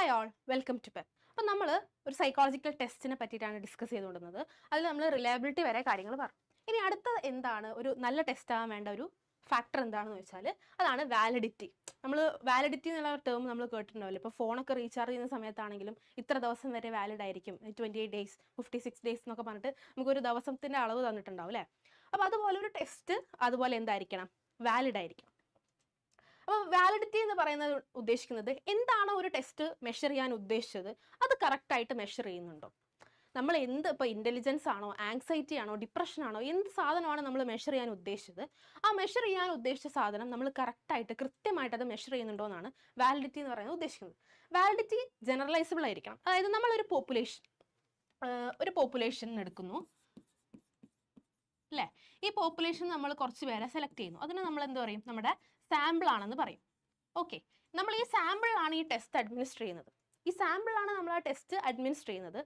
Hi all, welcome to pen. അപ്പം നമ്മൾ ഒരു സൈക്കോളജിക്കൽ ടെസ്റ്റിനെ പറ്റിയിട്ടാണ് ഡിസ്കസ് ചെയ്തുകൊണ്ടിരുന്നത്. അതിൽ നമ്മൾ റിലയബിലിറ്റി വരെ കാര്യങ്ങൾ പറഞ്ഞു. ഇനി അടുത്ത എന്താണ് ഒരു നല്ല ടെസ്റ്റ് ആകാൻ വേണ്ട ഒരു ഫാക്ടർ എന്താണെന്ന് വെച്ചാൽ അതാണ് വാലിഡിറ്റി. നമ്മൾ വാലിഡിറ്റി എന്നുള്ള ടേം നമ്മൾ കേട്ടിട്ടുണ്ടാവില്ല. ഇപ്പോൾ ഫോണൊക്കെ റീചാർജ് ചെയ്യുന്ന സമയത്താണെങ്കിലും ഇത്ര ദിവസം വരെ വാലിഡ് ആയിരിക്കും, 28 days 56 days എന്നൊക്കെ പറഞ്ഞിട്ട് നമുക്കൊരു ദിവസത്തിൻ്റെ അളവ് തന്നിട്ടുണ്ടാവും അല്ലേ. അപ്പോൾ അതുപോലെ ഒരു ടെസ്റ്റ് അതുപോലെ എന്തായിരിക്കണം, വാലിഡ് ആയിരിക്കണം. അപ്പോൾ വാലിഡിറ്റി എന്ന് പറയുന്നത് ഉദ്ദേശിക്കുന്നത് എന്താണോ ഒരു ടെസ്റ്റ് മെഷർ ചെയ്യാൻ ഉദ്ദേശിച്ചത് അത് കറക്റ്റായിട്ട് മെഷർ ചെയ്യുന്നുണ്ടോ. നമ്മൾ ഇപ്പോൾ ഇൻ്റലിജൻസ് ആണോ, ആങ്സൈറ്റി ആണോ, ഡിപ്രഷൻ ആണോ, എന്ത് സാധനമാണ് നമ്മൾ മെഷർ ചെയ്യാൻ ഉദ്ദേശിച്ചത്, ആ മെഷർ ചെയ്യാൻ ഉദ്ദേശിച്ച സാധനം നമ്മൾ കറക്റ്റായിട്ട് കൃത്യമായിട്ട് അത് മെഷർ ചെയ്യുന്നുണ്ടോ എന്നാണ് വാലിഡിറ്റി എന്ന് പറയുന്നത് ഉദ്ദേശിക്കുന്നത്. വാലിഡിറ്റി ജനറലൈസബിൾ ആയിരിക്കണം. അതായത് നമ്മളൊരു പോപ്പുലേഷൻ എടുക്കുന്നു അല്ലേ. ഈ പോപ്പുലേഷൻ നമ്മൾ കുറച്ച് പേരെ സെലക്ട് ചെയ്യുന്നു. അതിന് നമ്മൾ എന്ത് പറയും, നമ്മുടെ സാമ്പിൾ ആണെന്ന് പറയും. ഓക്കെ, നമ്മൾ ഈ സാമ്പിളിലാണ് ഈ ടെസ്റ്റ് അഡ്മിനിസ്റ്റർ ചെയ്യുന്നത്. ഈ സാമ്പിളാണ് നമ്മൾ ആ ടെസ്റ്റ് അഡ്മിനിസ്റ്റർ ചെയ്യുന്നത്.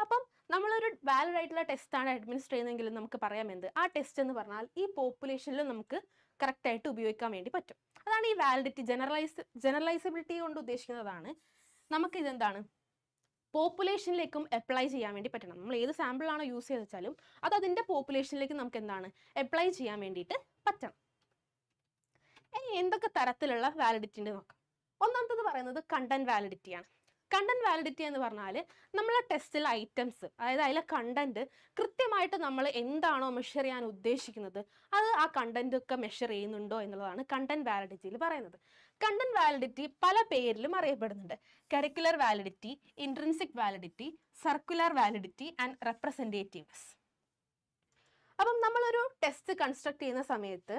അപ്പം നമ്മളൊരു വാലിഡ് ആയിട്ടുള്ള ടെസ്റ്റാണ് അഡ്മിനിസ്റ്റർ ചെയ്യുന്നതെങ്കിലും നമുക്ക് പറയാം ആ ടെസ്റ്റ് എന്ന് പറഞ്ഞാൽ ഈ പോപ്പുലേഷനിൽ നമുക്ക് കറക്റ്റായിട്ട് ഉപയോഗിക്കാൻ വേണ്ടി പറ്റും. അതാണ് ഈ വാലിഡിറ്റി. ജനറലൈസബിലിറ്റി കൊണ്ട് ഉദ്ദേശിക്കുന്നതാണ് നമുക്കിതെന്താണ് പോപ്പുലേഷനിലേക്കും അപ്ലൈ ചെയ്യാൻ വേണ്ടി പറ്റണം. നമ്മൾ ഏത് സാമ്പിളാണോ യൂസ് ചെയ്ത് വെച്ചാലും അത് അതിൻ്റെ പോപ്പുലേഷനിലേക്ക് നമുക്ക് എന്താണ് അപ്ലൈ ചെയ്യാൻ വേണ്ടിയിട്ട് പറ്റണം. ഇനി എന്തൊക്കെ തരത്തിലുള്ള വാലിഡിറ്റി ഉണ്ട് നോക്കാം. ഒന്നാമത്തത് പറയുന്നത് കണ്ടന്റ് വാലിഡിറ്റിയാണ്. കണ്ടന്റ് വാലിഡിറ്റി എന്ന് പറഞ്ഞാൽ നമ്മളെ ടെസ്റ്റിലെ ഐറ്റംസ്, അതായത് അതിലെ കണ്ടന്റ് കൃത്യമായിട്ട് നമ്മൾ എന്താണോ മെഷർ ചെയ്യാൻ ഉദ്ദേശിക്കുന്നത് അത് ആ കണ്ടന്റ് ഒക്കെ മെഷർ ചെയ്യുന്നുണ്ടോ എന്നുള്ളതാണ് കണ്ടന്റ് വാലിഡിറ്റിയിൽ പറയുന്നത്. കണ്ടന്റ് വാലിഡിറ്റി പല പേരിലും അറിയപ്പെടുന്നുണ്ട്. Curricular validity, intrinsic validity, circular validity and representatives. അപ്പം നമ്മളൊരു ടെസ്റ്റ് കൺസ്ട്രക്ട് ചെയ്യുന്ന സമയത്ത്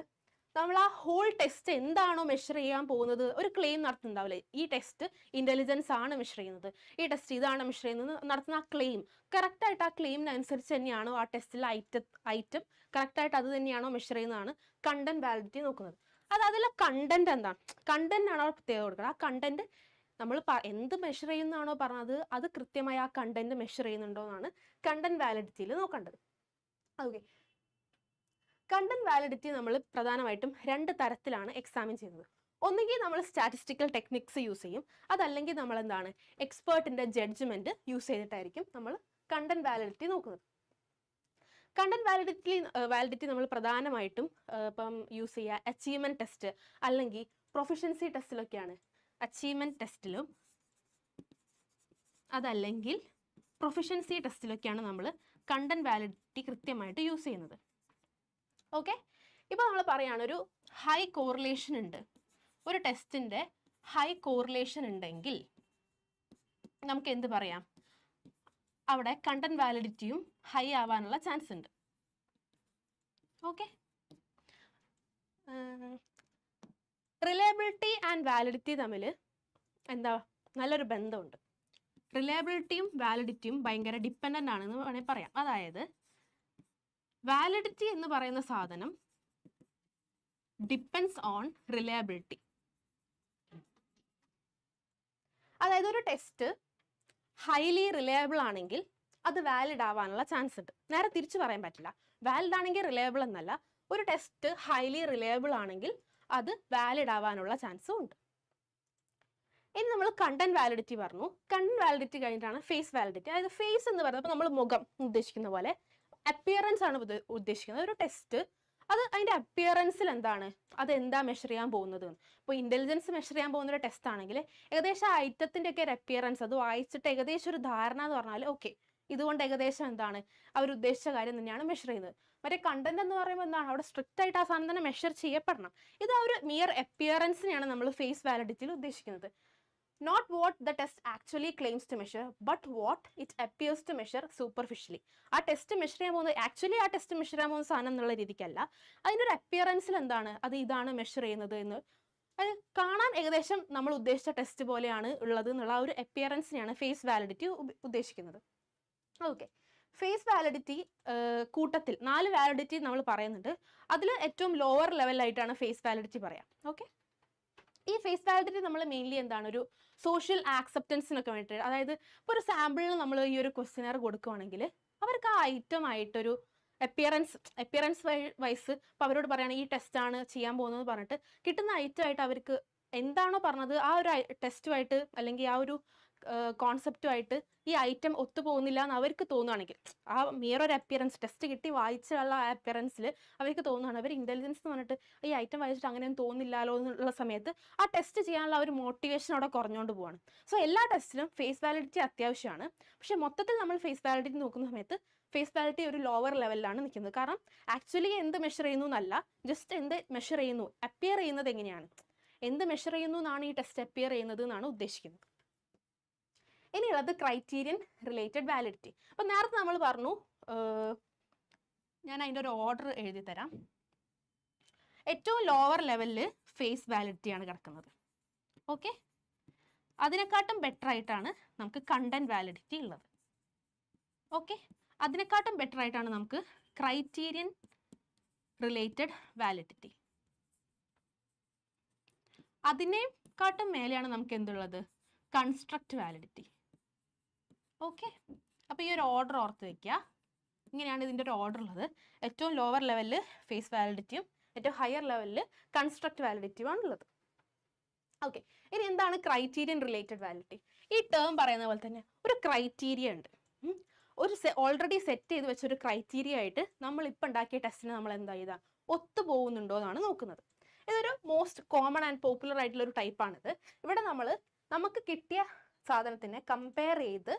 നമ്മൾ ആ ഹോൾ ടെസ്റ്റ് എന്താണോ മെഷർ ചെയ്യാൻ പോകുന്നത്, ഒരു ക്ലെയിം നടത്തുന്നുണ്ടാവില്ലേ, ഈ ടെസ്റ്റ് ഇൻ്റലിജൻസ് ആണ് മെഷർ ചെയ്യുന്നത്, ഈ ടെസ്റ്റ് ഇതാണ് മെഷർ ചെയ്യുന്നത് നടത്തുന്ന ആ ക്ലെയിം കറക്റ്റായിട്ട് ആ ക്ലെയിമിനനുസരിച്ച് തന്നെയാണോ ആ ടെസ്റ്റിലെ ഐറ്റം കറക്റ്റായിട്ട് അത് തന്നെയാണോ മെഷർ ചെയ്യുന്നതാണ് കണ്ടന്റ് വാലിഡിറ്റി നോക്കുന്നത്. അത് അതിലെ കണ്ടന്റ് എന്താണ്, കണ്ടന്റ് ആണോ പ്രത്യേകം കൊടുക്കുന്നത്. ആ കണ്ടന്റ് നമ്മൾ എന്ത് മെഷർ ചെയ്യുന്നതാണോ പറഞ്ഞത് അത് കൃത്യമായി ആ കണ്ടന്റ് മെഷർ ചെയ്യുന്നുണ്ടോ എന്നാണ് കണ്ടന്റ് വാലിഡിറ്റിയിൽ നോക്കേണ്ടത്. ഓക്കെ, കണ്ടന്റ് വാലിഡിറ്റി നമ്മൾ പ്രധാനമായിട്ടും 2 തരത്തിലാണ് എക്സാമിൻ ചെയ്യുന്നത്. ഒന്നുകിൽ നമ്മൾ സ്റ്റാറ്റിസ്റ്റിക്കൽ ടെക്നിക്സ് യൂസ് ചെയ്യും, അതല്ലെങ്കിൽ നമ്മൾ എന്താണ് എക്സ്പേർട്ടിൻ്റെ ജഡ്ജ്മെൻറ്റ് യൂസ് ചെയ്തിട്ടായിരിക്കും നമ്മൾ കണ്ടന്റ് വാലിഡിറ്റി നോക്കുന്നത്. കണ്ടന്റ് വാലിഡിറ്റി നമ്മൾ പ്രധാനമായിട്ടും ഇപ്പം യൂസ് ചെയ്യുക അച്ചീവ്മെൻറ്റ് ടെസ്റ്റ് അല്ലെങ്കിൽ പ്രൊഫഷൻസി ടെസ്റ്റിലൊക്കെയാണ്. അച്ചീവ്മെൻറ്റ് ടെസ്റ്റിലും അതല്ലെങ്കിൽ പ്രൊഫഷൻസി ടെസ്റ്റിലൊക്കെയാണ് നമ്മൾ കണ്ടന്റ് വാലിഡിറ്റി കൃത്യമായിട്ട് യൂസ് ചെയ്യുന്നത്. ഓക്കെ, ഇപ്പോൾ നമ്മൾ പറയുകയാണ് ഒരു ഹൈ കോറിലേഷൻ ഉണ്ട്, ഒരു ടെസ്റ്റിൻ്റെ ഹൈ കോറിലേഷൻ ഉണ്ടെങ്കിൽ നമുക്ക് എന്ത് പറയാം, അവിടെ കണ്ടന്റ് വാലിഡിറ്റിയും ഹൈ ആവാനുള്ള ചാൻസ് ഉണ്ട്. ഓക്കെ, റിലയബിലിറ്റി ആൻഡ് വാലിഡിറ്റി തമ്മിൽ എന്താ നല്ലൊരു ബന്ധമുണ്ട്. റിലയബിലിറ്റിയും വാലിഡിറ്റിയും ഭയങ്കര ഡിപ്പെൻഡൻ്റ് ആണെന്ന് വേണമെങ്കിൽ പറയാം. അതായത് വാലിഡിറ്റി എന്ന് പറയുന്ന സാധനം ഡിപ്പെൻഡ്സ് ഓൺ റിലയബിലിറ്റി. അതായത് ഒരു ടെസ്റ്റ് ഹൈലി റിലയബിൾ ആണെങ്കിൽ അത് വാലിഡ് ആവാനുള്ള ചാൻസ് ഉണ്ട്. നേരെ തിരിച്ചു പറയാൻ പറ്റില്ല. വാലിഡ് ആണെങ്കിൽ റിലയബിൾ എന്നല്ല, ഒരു ടെസ്റ്റ് ഹൈലി റിലയബിൾ ആണെങ്കിൽ അത് വാലിഡ് ആവാനുള്ള ചാൻസും ഉണ്ട്. ഇനി നമ്മൾ കണ്ടന്റ് വാലിഡിറ്റി പറഞ്ഞു. കണ്ടന്റ് വാലിഡിറ്റി കഴിഞ്ഞിട്ടാണ് ഫേസ് വാലിഡിറ്റി. അതായത് ഫേസ് എന്ന് പറയുമ്പോൾ നമ്മൾ മുഖം ഉദ്ദേശിക്കുന്ന പോലെ അപ്പിയറൻസ് ആണ് ഉദ്ദേശിക്കുന്നത്. ഒരു ടെസ്റ്റ് അത് അതിൻ്റെ അപ്പിയറൻസിൽ എന്താണ്, അതെന്താ മെഷർ ചെയ്യാൻ പോകുന്നത്. ഇപ്പോൾ ഇൻ്റലിജൻസ് മെഷർ ചെയ്യാൻ പോകുന്ന ഒരു ടെസ്റ്റ് ആണെങ്കിൽ ഏകദേശം ആ ഐറ്റത്തിൻ്റെ ഒക്കെ ഒരു അപ്പിയറൻസ് അത് വായിച്ചിട്ട് ഏകദേശം ഒരു ധാരണ എന്ന് പറഞ്ഞാൽ ഓക്കെ ഇതുകൊണ്ട് ഏകദേശം എന്താണ് അവരുദ്ദേശിച്ച കാര്യം തന്നെയാണ് മെഷർ ചെയ്യുന്നത്. മറ്റേ കണ്ടന്റ് എന്ന് പറയുമ്പോൾ എന്താണ് അവിടെ സ്ട്രിക്റ്റ് ആയിട്ട് ആ സാധനം തന്നെ മെഷർ ചെയ്യപ്പെടണം. ഇത് ആ ഒരു മിയർ അപ്പിയറൻസിനെയാണ് നമ്മൾ ഫേസ് വാലിഡിറ്റിയിൽ ഉദ്ദേശിക്കുന്നത്. Not what the test actually claims to measure, but what it appears to measure superficially. ആ ടെസ്റ്റ് മെഷർ ചെയ്യാൻ പോകുന്നത് ആക്ച്വലി ആ ടെസ്റ്റ് മെഷർ ചെയ്യാൻ പോകുന്ന സാധനം എന്നുള്ള രീതിക്കല്ല, അതിൻ്റെ ഒരു അപ്പിയറൻസിൽ എന്താണ് അത് ഇതാണ് മെഷർ ചെയ്യുന്നത് എന്ന് അത് കാണാൻ ഏകദേശം നമ്മൾ ഉദ്ദേശിച്ച ടെസ്റ്റ് പോലെയാണ് ഉള്ളത് എന്നുള്ള ആ ഒരു അപ്പിയറൻസിനെയാണ് ഫേസ് വാലിഡിറ്റി ഉദ്ദേശിക്കുന്നത്. ഓക്കെ, ഫേസ് വാലിഡിറ്റി കൂട്ടത്തിൽ 4 വാലിഡിറ്റി നമ്മൾ പറയുന്നുണ്ട്. അതിൽ ഏറ്റവും ലോവർ ലെവലായിട്ടാണ് ഫേസ് വാലിഡിറ്റി പറയാം. ഓക്കെ, ഈ ഫേസ് വാലിഡിറ്റി നമ്മൾ മെയിൻലി എന്താണ് ഒരു സോഷ്യൽ ആക്സെപ്റ്റൻസിനൊക്കെ വേണ്ടിയിട്ട്, അതായത് ഇപ്പോൾ ഒരു സാമ്പിളിന് നമ്മൾ ഈ ഒരു ക്വസ്റ്റ്യനർ കൊടുക്കുകയാണെങ്കിൽ അവർക്ക് ആ ഐറ്റം ആയിട്ടൊരു അപ്പിയറൻസ് വൈസ് ഇപ്പോൾ അവരോട് പറയുകയാണെങ്കിൽ ഈ ടെസ്റ്റാണ് ചെയ്യാൻ പോകുന്നത് പറഞ്ഞിട്ട് കിട്ടുന്ന ഐറ്റം ആയിട്ട് അവർക്ക് എന്താണോ പറഞ്ഞത് ആ ഒരു ടെസ്റ്റുമായിട്ട് അല്ലെങ്കിൽ ആ ഒരു കോൺസെപ്റ്റുമായിട്ട് ഈ ഐറ്റം ഒത്തുപോകുന്നില്ല എന്ന് അവർക്ക് തോന്നുകയാണെങ്കിൽ, ആ മിയറൊരു അപ്പിയറൻസ് ടെസ്റ്റ് കിട്ടി വായിച്ചുള്ള ആ അപ്പിയറൻസിൽ അവർക്ക് തോന്നുകയാണ്, അവർ ഇൻ്റലിജൻസ് എന്ന് പറഞ്ഞിട്ട് ഈ ഐറ്റം വായിച്ചിട്ട് അങ്ങനെയൊന്നും തോന്നില്ലല്ലോ എന്നുള്ള സമയത്ത് ആ ടെസ്റ്റ് ചെയ്യാനുള്ള ഒരു മോട്ടിവേഷൻ അവിടെ കുറഞ്ഞുകൊണ്ട് പോവാണ്. സോ എല്ലാ ടെസ്റ്റിലും ഫേസ് വാലിഡിറ്റി അത്യാവശ്യമാണ്. പക്ഷെ മൊത്തത്തിൽ നമ്മൾ ഫേസ് വാലിഡിറ്റി നോക്കുന്ന സമയത്ത് ഫേസ് വാലിഡിറ്റി ഒരു ലോവർ ലെവലിലാണ് നിൽക്കുന്നത്. കാരണം ആക്ച്വലി എന്ത് മെഷർ ചെയ്യുന്നു എന്നല്ല, ജസ്റ്റ് എന്ത് മെഷർ ചെയ്യുന്നു, അപ്പിയർ ചെയ്യുന്നത് എങ്ങനെയാണ്, എന്ത് മെഷർ ചെയ്യുന്നു എന്നാണ് ഈ ടെസ്റ്റ് അപ്പിയർ ചെയ്യുന്നത് എന്നാണ് ഉദ്ദേശിക്കുന്നത്. ഇനിയുള്ളത് ക്രൈറ്റീരിയൻ റിലേറ്റഡ് വാലിഡിറ്റി. അപ്പം നേരത്തെ നമ്മൾ പറഞ്ഞു, ഞാൻ അതിൻ്റെ ഒരു ഓർഡർ എഴുതി തരാം. ഏറ്റവും ലോവർ ലെവലിൽ ഫേസ് വാലിഡിറ്റിയാണ് കിടക്കുന്നത്. ഓക്കെ, അതിനെക്കാട്ടും ബെറ്റർ ആയിട്ടാണ് നമുക്ക് കണ്ടന്റ് വാലിഡിറ്റി ഉള്ളത്. ഓക്കെ, അതിനെക്കാട്ടും ബെറ്റർ ആയിട്ടാണ് നമുക്ക് ക്രൈറ്റീരിയൻ റിലേറ്റഡ് വാലിഡിറ്റി. അതിനെക്കാട്ടും മേലെയാണ് നമുക്ക് എന്തുള്ളത്, കൺസ്ട്രക്റ്റ് വാലിഡിറ്റി. ഓക്കെ, അപ്പോൾ ഈ ഒരു ഓർഡർ ഓർത്ത് വയ്ക്കുക. ഇങ്ങനെയാണ് ഇതിൻ്റെ ഒരു ഓർഡർ ഉള്ളത്. ഏറ്റവും ലോവർ ലെവലിൽ ഫേസ് വാലിഡിറ്റിയും ഏറ്റവും ഹയർ ലെവലിൽ കൺസ്ട്രക്റ്റ് വാലിഡിറ്റിയുമാണ് ഉള്ളത്. ഓക്കെ, ഇനി എന്താണ് ക്രൈറ്റീരിയൻ റിലേറ്റഡ് വാലിഡിറ്റി? ഈ ടേം പറയുന്ന പോലെ തന്നെ ഒരു ക്രൈറ്റീരിയ ഉണ്ട്. ഒരു ഓൾറെഡി സെറ്റ് ചെയ്ത് വെച്ചൊരു ക്രൈറ്റീരിയ ആയിട്ട് നമ്മൾ ഇപ്പം ഉണ്ടാക്കിയ ടെസ്റ്റിന് നമ്മൾ എന്താ ചെയ്താൽ ഒത്തുപോകുന്നുണ്ടോ എന്നാണ് നോക്കുന്നത്. ഇതൊരു മോസ്റ്റ് കോമൺ ആൻഡ് പോപ്പുലർ ആയിട്ടുള്ള ഒരു ടൈപ്പാണിത്. ഇവിടെ നമുക്ക് കിട്ടിയ സാധനത്തിനെ കമ്പയർ ചെയ്ത്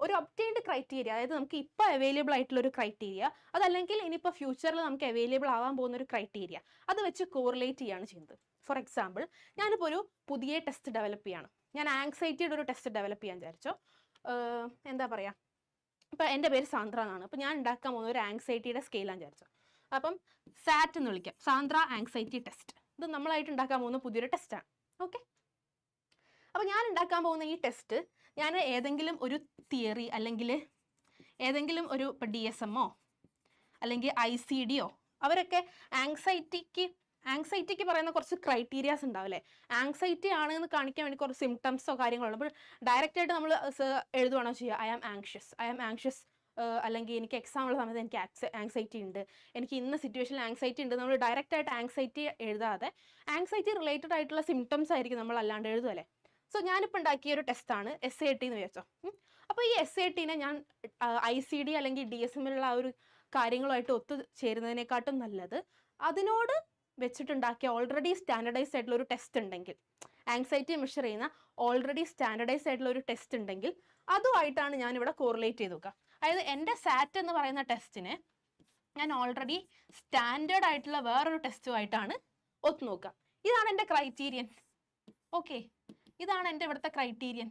ഒരു ഒബ്റ്റൈൻഡ് ക്രൈറ്റീരിയ, അതായത് നമുക്ക് ഇപ്പോൾ അവൈലബിൾ ആയിട്ടുള്ള ഒരു ക്രൈറ്റീരിയ, അതല്ലെങ്കിൽ ഇനിയിപ്പോൾ ഫ്യൂച്ചറിൽ നമുക്ക് അവൈലബിൾ ആവാൻ പോകുന്ന ഒരു ക്രൈറ്റീരിയ, അത് വെച്ച് കോറിലേറ്റ് ചെയ്യാണ് ചെയ്യുന്നത്. ഫോർ എക്സാമ്പിൾ, ഞാനിപ്പോൾ ഒരു പുതിയ ടെസ്റ്റ് ഡെവലപ്പ് ചെയ്യാണ്. ഞാൻ ആങ്സൈറ്റിയുടെ ഒരു ടെസ്റ്റ് ഡെവലപ്പ് ചെയ്യാൻ വിചാരിച്ചോ. എന്താ പറയുക, ഇപ്പം എൻ്റെ പേര് സാന്ദ്ര എന്നാണ്. അപ്പം ഞാൻ ഉണ്ടാക്കാൻ പോകുന്ന ഒരു ആങ്സൈറ്റിയുടെ സ്കെയിലാന്ന് വിചാരിച്ചോ. അപ്പം സാറ്റ് എന്ന് വിളിക്കാം, സാന്ദ്ര ആങ്സൈറ്റി ടെസ്റ്റ്. ഇത് നമ്മളായിട്ട് ഉണ്ടാക്കാൻ പോകുന്ന പുതിയൊരു ടെസ്റ്റാണ്. ഓക്കെ, അപ്പോൾ ഞാൻ ഉണ്ടാക്കാൻ പോകുന്ന ഈ ടെസ്റ്റ് ഞാൻ ഏതെങ്കിലും ഒരു തിയറി അല്ലെങ്കിൽ ഏതെങ്കിലും ഒരു ഇപ്പോൾ DSMO അല്ലെങ്കിൽ ICDയോ അവരൊക്കെ ആങ്സൈറ്റിക്ക് പറയുന്ന കുറച്ച് ക്രൈറ്റീരിയാസ് ഉണ്ടാവില്ലേ. ആങ്സൈറ്റി ആണെന്ന് കാണിക്കാൻ വേണ്ടി കുറച്ച് സിംറ്റംസോ കാര്യങ്ങളോ. അപ്പോൾ ഡയറക്റ്റായിട്ട് നമ്മൾ എഴുതുവാണോ ചെയ്യുക, ഐ ആം ആങ്ഷ്യസ്, അല്ലെങ്കിൽ എനിക്ക് എക്സാം ഉള്ള സമയത്ത് എനിക്ക് ആങ്സൈറ്റി ഉണ്ട്, എനിക്ക് ഇന്ന സിറ്റുവേഷനിൽ ആങ്സൈറ്റി ഉണ്ട്. നമ്മൾ ഡയറക്റ്റായിട്ട് ആങ്സൈറ്റി എഴുതാതെ ആങ്സൈറ്റി റിലേറ്റഡ് ആയിട്ടുള്ള സിംറ്റംസ് ആയിരിക്കും നമ്മൾ അല്ലാണ്ട് എഴുതുമല്ലേ. സോ ഞാനിപ്പോൾ ഉണ്ടാക്കിയ ഒരു ടെസ്റ്റാണ് SAT എന്ന് വിചാരിച്ചോ. അപ്പോൾ ഈ SATനെ ഞാൻ ICD അല്ലെങ്കിൽ DSMലുള്ള ആ ഒരു കാര്യങ്ങളുമായിട്ട് ഒത്തുചേരുന്നതിനെക്കാട്ടും നല്ലത് അതിനോട് വെച്ചിട്ടുണ്ടാക്കിയ ഓൾറെഡി സ്റ്റാൻഡർഡൈസ്ഡ് ആയിട്ടുള്ള ഒരു ടെസ്റ്റ് ഉണ്ടെങ്കിൽ, ആങ്സൈറ്റി മെഷർ ചെയ്യുന്ന ഓൾറെഡി സ്റ്റാൻഡർഡൈസ്ഡ് ആയിട്ടുള്ള ഒരു ടെസ്റ്റ് ഉണ്ടെങ്കിൽ അതുമായിട്ടാണ് ഞാനിവിടെ കോറിലേറ്റ് ചെയ്ത് നോക്കുക. അതായത് എൻ്റെ സാറ്റ് എന്ന് പറയുന്ന ടെസ്റ്റിനെ ഞാൻ ഓൾറെഡി സ്റ്റാൻഡേർഡ് ആയിട്ടുള്ള വേറൊരു ടെസ്റ്റുമായിട്ടാണ് ഒത്തു നോക്കുക. ഇതാണ് എൻ്റെ ക്രൈറ്റീരിയൻ. ഓക്കെ, ഇതാണ് എൻ്റെ ഇവിടുത്തെ ക്രൈറ്റീരിയൻ.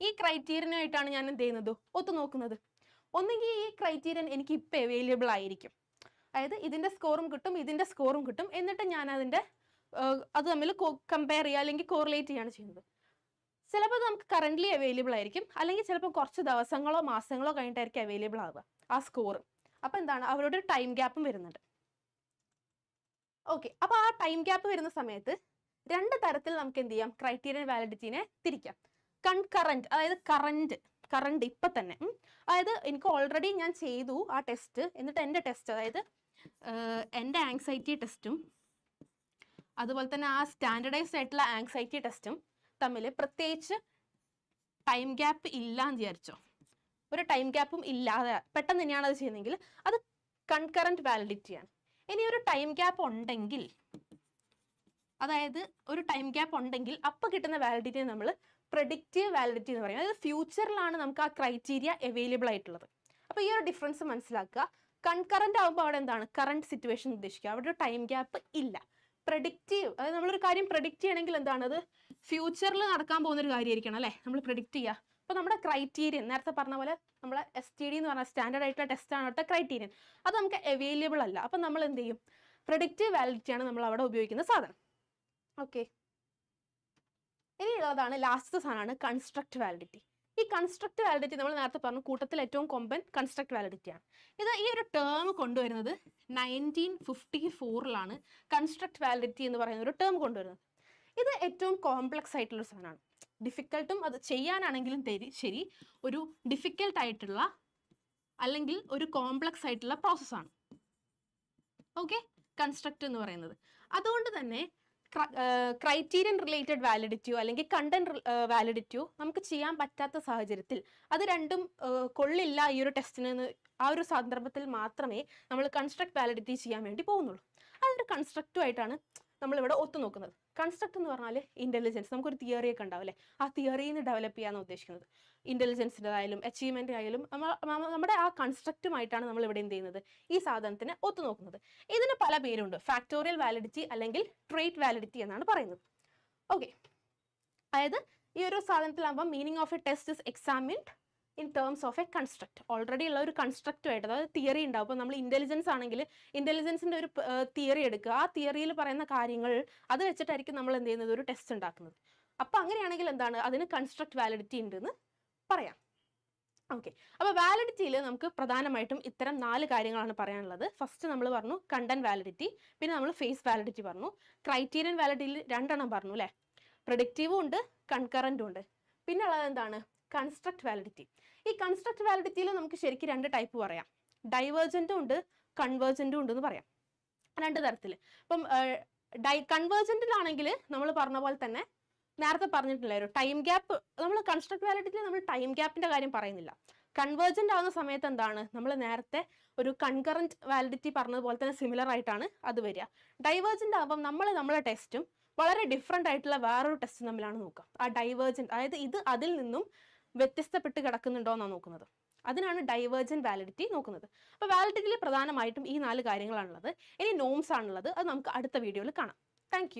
ഈ ക്രൈറ്റീരിയനായിട്ടാണ് ഞാൻ എന്ത് ചെയ്യുന്നത്, ഒത്തു നോക്കുന്നത്. ഒന്നെങ്കിൽ ഈ ക്രൈറ്റീരിയൻ എനിക്ക് ഇപ്പം അവൈലബിൾ ആയിരിക്കും, അതായത് ഇതിൻ്റെ സ്കോറും കിട്ടും ഇതിൻ്റെ സ്കോറും കിട്ടും, എന്നിട്ട് ഞാൻ അത് തമ്മിൽ കമ്പയർ ചെയ്യുക അല്ലെങ്കിൽ കോറിലേറ്റ് ചെയ്യുകയാണ് ചെയ്യുന്നത്. ചിലപ്പോൾ അത് നമുക്ക് കറൻ്റ്ലി അവൈലബിൾ ആയിരിക്കും, അല്ലെങ്കിൽ ചിലപ്പോൾ കുറച്ച് ദിവസങ്ങളോ മാസങ്ങളോ കഴിഞ്ഞിട്ടായിരിക്കും അവൈലബിൾ ആവുക ആ സ്കോർ. അപ്പോൾ എന്താണ്, അവരുടെ ഒരു ടൈം ഗ്യാപ്പും വരുന്നുണ്ട്. ഓക്കെ, അപ്പോൾ ആ ടൈം ഗ്യാപ്പ് വരുന്ന സമയത്ത് രണ്ട് തരത്തിൽ നമുക്ക് എന്ത് ചെയ്യാം, ക്രൈറ്റീരിയൻ വാലിഡിറ്റിനെ തിരിക്കാം. കൺകറന്റ്, അതായത് കറണ്ട് ഇപ്പം തന്നെ, അതായത് എനിക്ക് ഓൾറെഡി ഞാൻ ചെയ്തു ആ ടെസ്റ്റ്, എന്നിട്ട് എൻ്റെ ടെസ്റ്റ്, അതായത് എൻ്റെ ആങ്സൈറ്റി ടെസ്റ്റും അതുപോലെ തന്നെ ആ സ്റ്റാൻഡർഡൈസ്ഡ് ആയിട്ടുള്ള ആങ്സൈറ്റി ടെസ്റ്റും തമ്മിൽ പ്രത്യേകിച്ച് ടൈം ഗ്യാപ്പ് ഇല്ലാന്ന് വിചാരിച്ചോ. ഒരു ടൈം ഗ്യാപ്പും ഇല്ലാതെ പെട്ടെന്ന് തന്നെയാണ് അത് ചെയ്യുന്നതെങ്കിൽ അത് കൺകറന്റ് വാലിഡിറ്റിയാണ്. ഇനി ഒരു ടൈം ഗ്യാപ്പ് ഉണ്ടെങ്കിൽ, അതായത് ഒരു ടൈം ഗ്യാപ്പ് ഉണ്ടെങ്കിൽ അപ്പോൾ കിട്ടുന്ന വാലിഡിറ്റി നമ്മൾ പ്രെഡിക്റ്റീവ് വാലിഡിറ്റി എന്ന് പറയും. അതായത് ഫ്യൂച്ചറിലാണ് നമുക്ക് ആ ക്രൈറ്റീരിയ അവൈലബിൾ ആയിട്ടുള്ളത്. അപ്പോൾ ഈ ഒരു ഡിഫറൻസ് മനസ്സിലാക്കുക. കൺകറന്റ് ആകുമ്പോൾ അവിടെ എന്താണ്, കറണ്ട് സിറ്റുവേഷൻ ഉദ്ദേശിക്കുക, അവിടെ ഒരു ടൈം ഗ്യാപ്പ് ഇല്ല. പ്രെഡിക്റ്റീവ്, അതായത് നമ്മളൊരു കാര്യം പ്രെഡിക്റ്റ് ചെയ്യണമെങ്കിൽ എന്താണ്, അത് ഫ്യൂച്ചറിൽ നടക്കാൻ പോകുന്നൊരു കാര്യമായിരിക്കണം അല്ലേ നമ്മൾ പ്രെഡിക്റ്റ് ചെയ്യുക. അപ്പോൾ നമ്മുടെ ക്രൈറ്റീരിയൻ നേരത്തെ പറഞ്ഞ പോലെ നമ്മളെ STD എന്ന് പറഞ്ഞാൽ സ്റ്റാൻഡേർഡ് ആയിട്ടുള്ള ടെസ്റ്റാണ് അവിടുത്തെ ക്രൈറ്റീരിയൻ, അത് നമുക്ക് അവൈലബിൾ അല്ല. അപ്പം നമ്മൾ എന്ത് ചെയ്യും, പ്രെഡിക്റ്റീവ് വാലിഡിറ്റിയാണ് നമ്മൾ അവിടെ ഉപയോഗിക്കുന്ന സാധനം. ഓക്കെ, ഇനിയുള്ളതാണ് ലാസ്റ്റ് സാധനമാണ് കൺസ്ട്രക്റ്റ് വാലിഡിറ്റി. ഈ കൺസ്ട്രക്റ്റ് വാലിഡിറ്റി നമ്മൾ നേരത്തെ പറഞ്ഞു കൂട്ടത്തിൽ ഏറ്റവും കോമൺ കൺസ്ട്രക്റ്റ് വാലിഡിറ്റിയാണ്. ഈ ഒരു ടേം കൊണ്ടുവരുന്നത് 1954 കൺസ്ട്രക്റ്റ് വാലിഡിറ്റി എന്ന് പറയുന്ന ഒരു ടേം കൊണ്ടുവരുന്നത്. ഇത് ഏറ്റവും കോംപ്ലക്സ് ആയിട്ടുള്ള സാധനമാണ്. ഡിഫിക്കൽട്ടും അത് ചെയ്യാനാണെങ്കിലും ശരി ഒരു ഡിഫിക്കൽട്ട് ആയിട്ടുള്ള അല്ലെങ്കിൽ ഒരു കോംപ്ലക്സ് ആയിട്ടുള്ള പ്രോസസ്സാണ്. ഓക്കെ, കൺസ്ട്രക്റ്റ് എന്ന് പറയുന്നത്. അതുകൊണ്ട് തന്നെ ക്രൈറ്റീരിയൻ റിലേറ്റഡ് വാലിഡിറ്റിയോ അല്ലെങ്കിൽ കണ്ടന്റ് വാലിഡിറ്റിയോ നമുക്ക് ചെയ്യാൻ പറ്റാത്ത സാഹചര്യത്തിൽ അത് രണ്ടും കൊള്ളില്ല ഈ ഒരു ടെസ്റ്റിന് ആ ഒരു സന്ദർഭത്തിൽ മാത്രമേ നമ്മൾ കൺസ്ട്രക്ട് വാലിഡിറ്റി ചെയ്യാൻ വേണ്ടി പോകുന്നുള്ളൂ. അതൊരു കൺസ്ട്രക്റ്റുമായിട്ടാണ് നമ്മളിവിടെ ഒത്തുനോക്കുന്നത്. കൺസ്ട്രക്ട് എന്ന് പറഞ്ഞാൽ ഇൻ്റലിജൻസ്, നമുക്കൊരു തിയറി ഒക്കെ ഉണ്ടാവില്ലേ, ആ തിയറിയിൽ നിന്ന് ഡെവലപ്പ് ചെയ്യാനാണ് ഉദ്ദേശിക്കുന്നത്. ഇൻ്റലിജൻസിൻ്റെ ആയാലും അച്ചീവ്മെൻ്റ് ആയാലും നമ്മുടെ ആ കൺസ്ട്രക്റ്റുമായിട്ടാണ് നമ്മൾ ഇവിടെ എന്ത് ചെയ്യുന്നത്, ഈ സാധനത്തിന് ഒത്തുനോക്കുന്നത്. ഇതിന് പല പേരുണ്ട്. ഫാക്ടോറിയൽ വാലിഡിറ്റി അല്ലെങ്കിൽ ട്രേറ്റ് വാലിഡിറ്റി എന്നാണ് പറയുന്നത്. ഓക്കെ, അതായത് ഈ ഒരു സാധനത്തിലാകുമ്പോൾ meaning of a test is examined in terms of a construct. Already ഉള്ള ഒരു കൺസ്ട്രക്റ്റുമായിട്ട്, അതായത് തിയറി ഉണ്ടാവും. അപ്പോൾ നമ്മൾ ഇൻ്റലിജൻസ് ആണെങ്കിൽ ഇൻ്റലിജൻസിൻ്റെ ഒരു തിയറി എടുക്കുക, ആ തിയറിയിൽ പറയുന്ന കാര്യങ്ങൾ അത് വെച്ചിട്ടായിരിക്കും നമ്മൾ എന്ത് ചെയ്യുന്നത്, ഒരു ടെസ്റ്റ് ഉണ്ടാക്കുന്നത്. അപ്പോൾ അങ്ങനെയാണെങ്കിൽ എന്താണ്, അതിന് കൺസ്ട്രക്ട് വാലിഡിറ്റി ഉണ്ടെന്ന് പറയാം. ഓക്കെ, അപ്പോൾ വാലിഡിറ്റിയിൽ നമുക്ക് പ്രധാനമായിട്ടും ഇത്തരം 4 കാര്യങ്ങളാണ് പറയാനുള്ളത്. ഫസ്റ്റ് നമ്മൾ പറഞ്ഞു കണ്ടന്റ് വാലിഡിറ്റി, പിന്നെ നമ്മൾ ഫേസ് വാലിഡിറ്റി പറഞ്ഞു, ക്രൈറ്റീരിയൻ വാലിഡിറ്റിയിൽ 2 എണ്ണം പറഞ്ഞു അല്ലേ, പ്രഡിക്റ്റീവും ഉണ്ട് കൺകറൻറ്റും ഉണ്ട്. പിന്നെ ഉള്ളത് എന്താണ്, കൺസ്ട്രക്ട് വാലിഡിറ്റി. ഈ കൺസ്ട്രക്ട് വാലിഡിറ്റിയിൽ നമുക്ക് ശരിക്കും 2 ടൈപ്പ് പറയാം. ഡൈവേർജൻറ്റും ഉണ്ട് കൺവേർജൻറ്റും ഉണ്ടെന്ന് പറയാം. 2 തരത്തിൽ. ഇപ്പം കൺവേർജൻറ്റിലാണെങ്കിൽ നമ്മൾ പറഞ്ഞ പോലെ തന്നെ നേരത്തെ പറഞ്ഞിട്ടില്ല, ഒരു ടൈം ഗ്യാപ്പ്, നമ്മൾ കൺസ്ട്രക്ട് വാലിഡിറ്റിയിൽ നമ്മൾ ടൈം ഗ്യാപ്പിന്റെ കാര്യം പറയുന്നില്ല. കൺവേർജന്റ് ആവുന്ന സമയത്ത് എന്താണ്, നമ്മൾ നേരത്തെ ഒരു കൺകറന്റ് വാലിഡിറ്റി പറഞ്ഞതുപോലെ തന്നെ സിമിലർ ആയിട്ടാണ് അത് വരിക. ഡൈവേർജന്റ് ആകുമ്പം നമ്മളെ ടെസ്റ്റും വളരെ ഡിഫറെൻ്റ് ആയിട്ടുള്ള വേറൊരു ടെസ്റ്റ് തമ്മിലാണ് നോക്കുക. ആ ഡൈവേർജന്റ്, അതായത് ഇത് അതിൽ നിന്നും വ്യത്യസ്തപ്പെട്ട് കിടക്കുന്നുണ്ടോ എന്നാണ് നോക്കുന്നത്. അതിനാണ് ഡൈവേർജന്റ് വാലിഡിറ്റി നോക്കുന്നത്. അപ്പോൾ വാലിഡിറ്റിയിൽ പ്രധാനമായിട്ടും ഈ 4 കാര്യങ്ങളാണുള്ളത്. ഇനി നോംസ് ആണുള്ളത്, അത് നമുക്ക് അടുത്ത വീഡിയോയിൽ കാണാം. താങ്ക്